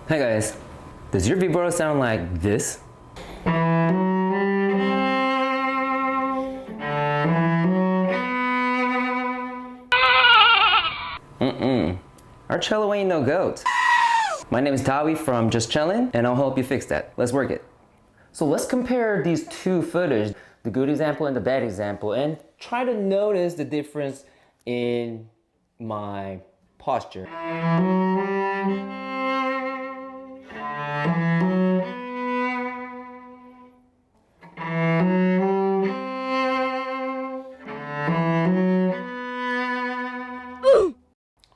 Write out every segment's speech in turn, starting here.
Hey guys, does your vibrato sound like this? Our cello ain't no goat. My name is Tawi from Just Chillin', and I'll help you fix that. Let's work it. So let's compare these two footage, the good example and the bad example, and try to notice the difference in my posture.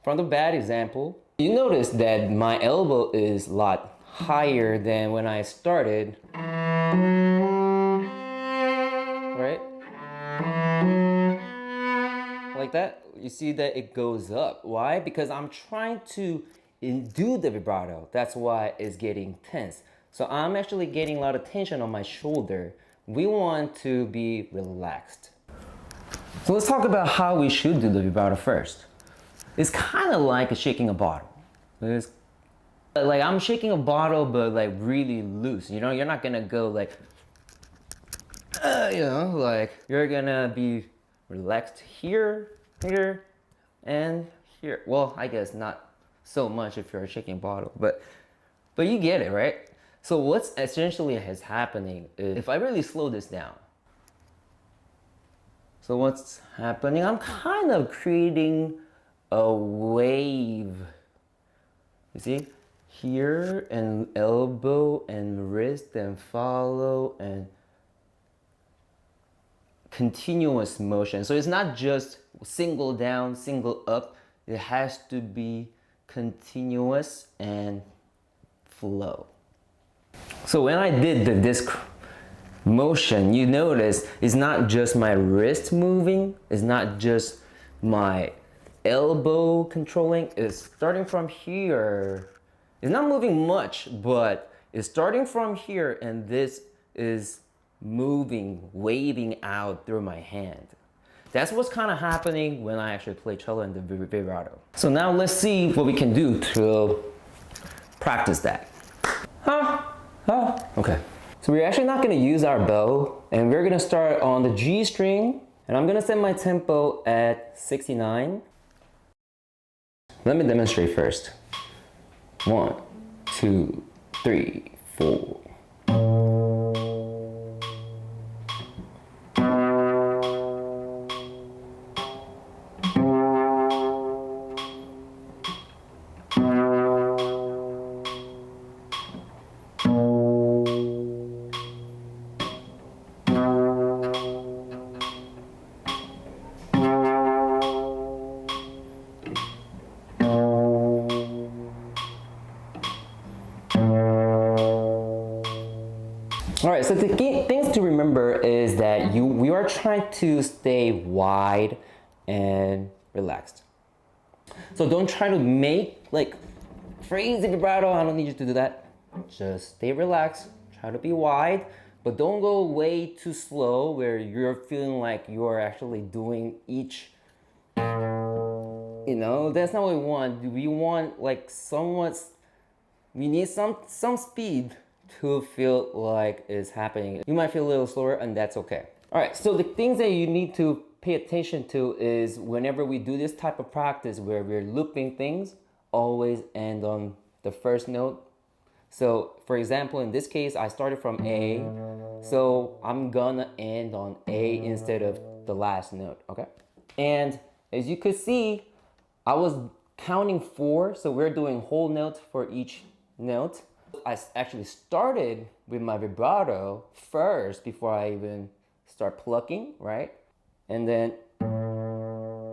From the bad example, you notice that my elbow is a lot higher than when I started, right? Like that. You see that it goes up. Why? Because I'm trying to do the vibrato. That's why it's getting tense. So I'm actually getting a lot of tension on my shoulder. We want to be relaxed. So let's talk about how we should do the vibrato first. It's kind of like shaking a bottle. It's like I'm shaking a bottle, but like really loose. You know, you're not gonna go like, like you're gonna be relaxed here, here, and here. Well, I guess not so much if you're shaking a bottle, but you get it, right? So what's essentially is happening is if I really slow this down. So what's happening? I'm kind of creating a wave. You see? Here and elbow and wrist and follow and continuous motion. So it's not just single down, single up. It has to be continuous and flow. So when I did the disc motion, you notice it's not just my wrist moving, it's not just my elbow controlling, is starting from here. It's not moving much, but it's starting from here, and this is moving, waving out through my hand. That's what's kind of happening when I actually play cello in the vibrato. So now let's see what we can do to practice that. Okay. So we're actually not going to use our bow, and we're going to start on the G string, and I'm going to set my tempo at 69. Let me demonstrate first. 1, 2, 3, 4. All right, so the key things to remember is that we are trying to stay wide and relaxed. So don't try to make like crazy vibrato. I don't need you to do that. Just stay relaxed, try to be wide, but don't go way too slow where you're feeling like you're actually doing each, that's not what we want. We want like we need some speed to feel like it's happening. You might feel a little slower, and that's okay. All right, so the things that you need to pay attention to is whenever we do this type of practice where we're looping things, always end on the first note. So for example, in this case, I started from A, so I'm gonna end on A instead of the last note, okay? And as you could see, I was counting 4, so we're doing whole notes for each note. I actually started with my vibrato first before I even start plucking, right? And then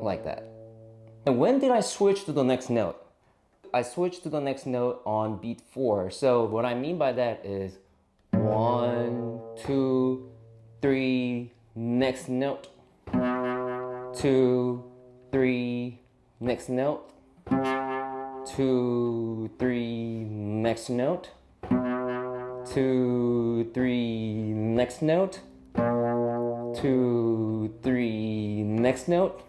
like that. And when did I switch to the next note? I switched to the next note on beat 4. So what I mean by that is 1, 2, 3, next note. 2, 3, next note. 2, 3, next note. 2, 3, next note. 2, 3, next note.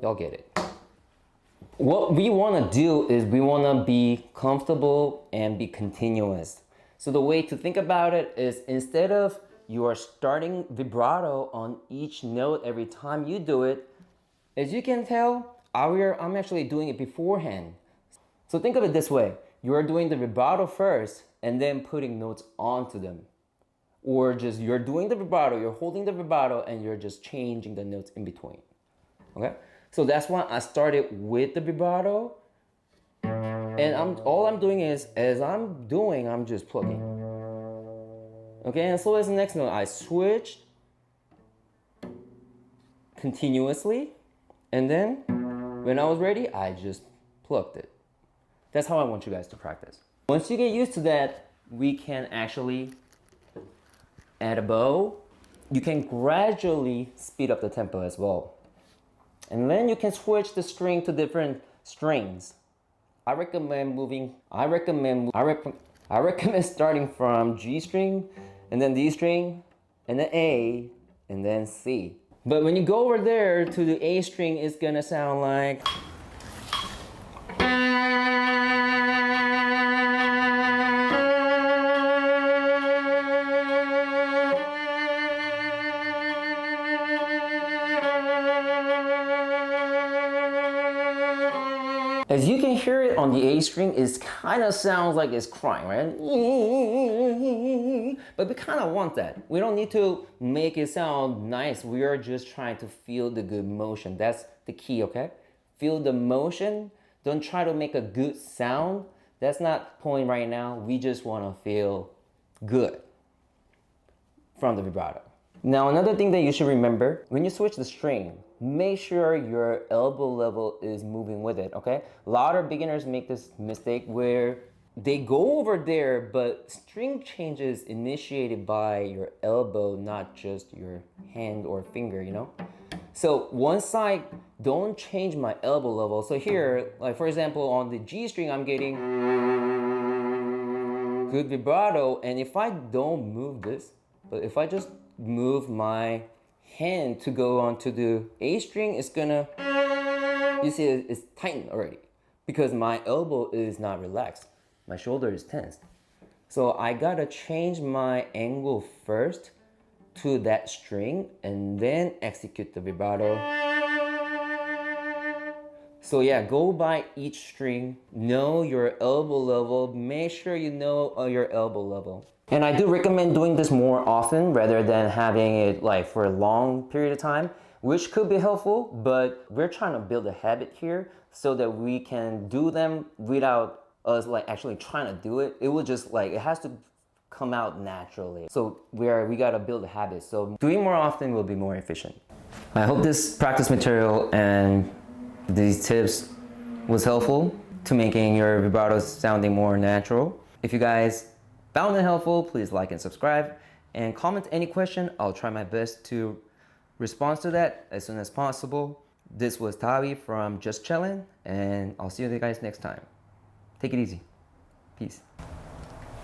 Y'all get it. What we want to do is we want to be comfortable and be continuous. So the way to think about it is, instead of you are starting vibrato on each note every time you do it, as you can tell, I'm actually doing it beforehand. So think of it this way. You are doing the vibrato first and then putting notes onto them. Or just you're doing the vibrato, you're holding the vibrato, and you're just changing the notes in between. Okay? So that's why I started with the vibrato. And all I'm doing is, as I'm doing, I'm just plucking. Okay, and so as the next note, I switch continuously, and then when I was ready, I just plucked it. That's how I want you guys to practice. Once you get used to that, we can actually add a bow. You can gradually speed up the tempo as well. And then you can switch the string to different strings. I recommend starting from G string, and then D string, and then A, and then C. But when you go over there to the A string, it's gonna sound like. As you can hear it on the A string, it kind of sounds like it's crying, right? But we kind of want that. We don't need to make it sound nice. We are just trying to feel the good motion. That's the key, okay? Feel the motion. Don't try to make a good sound. That's not the point right now. We just want to feel good from the vibrato. Now, another thing that you should remember, when you switch the string, make sure your elbow level is moving with it, okay? A lot of beginners make this mistake where they go over there, but string changes initiated by your elbow, not just your hand or finger, you know? So once I don't change my elbow level, so here, like for example, on the G string, I'm getting good vibrato, and if I don't move this, but if I just move my hand to go onto the A string, it's gonna, you see it's tightened already because my elbow is not relaxed. My shoulder is tensed. So I gotta change my angle first to that string and then execute the vibrato. So yeah, go by each string, know your elbow level, make sure you know your elbow level. And I do recommend doing this more often rather than having it like for a long period of time, which could be helpful, but we're trying to build a habit here so that we can do them without us like actually trying to do it. It will just like, it has to come out naturally. So we gotta build a habit. So doing more often will be more efficient. I hope this practice material and these tips was helpful to making your vibrato sounding more natural. If you guys found it helpful, please like and subscribe and comment any question. I'll try my best to respond to that as soon as possible. This was Tavi from Just Chillin', and I'll see you guys next time. Take it easy. Peace.